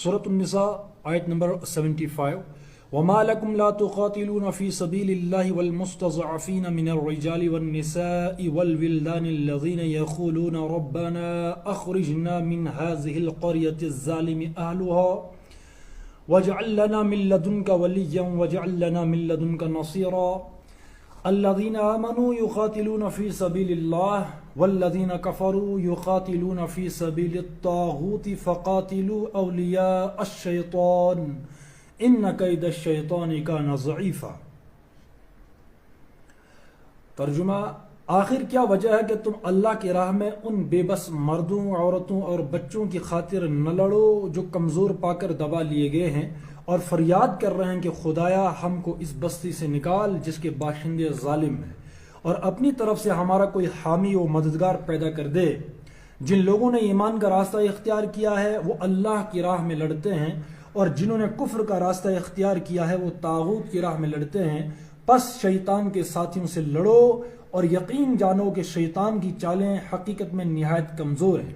سورۃ النساء آیت نمبر 75. وما لكم لا تقاتلون في سبيل الله والمستضعفين من الرجال والنساء والولدان الذين يقولون ربنا أخرجنا من هذه القرية الظالم أهلها واجعل لنا من لدنك وليا واجعل لنا من لدنك نصيرا الذين آمنوا يقاتلون في سبيل الله والذين كفروا يقاتلون في سبيل الطاغوت فقاتلوا أولياء الشيطان ان کید الشیطان کان ضعیفا. ترجمہ: آخر کیا وجہ ہے کہ تم اللہ کی راہ میں ان بے بس مردوں، عورتوں اور بچوں کی خاطر نہ لڑو جو کمزور پا کر دبا لیے گئے ہیں اور فریاد کر رہے ہیں کہ خدایا ہم کو اس بستی سے نکال جس کے باشندے ظالم ہیں، اور اپنی طرف سے ہمارا کوئی حامی و مددگار پیدا کر دے. جن لوگوں نے ایمان کا راستہ اختیار کیا ہے وہ اللہ کی راہ میں لڑتے ہیں، اور جنہوں نے کفر کا راستہ اختیار کیا ہے وہ طاغوت کی راہ میں لڑتے ہیں. پس شیطان کے ساتھیوں سے لڑو اور یقین جانو کہ شیطان کی چالیں حقیقت میں نہایت کمزور ہیں.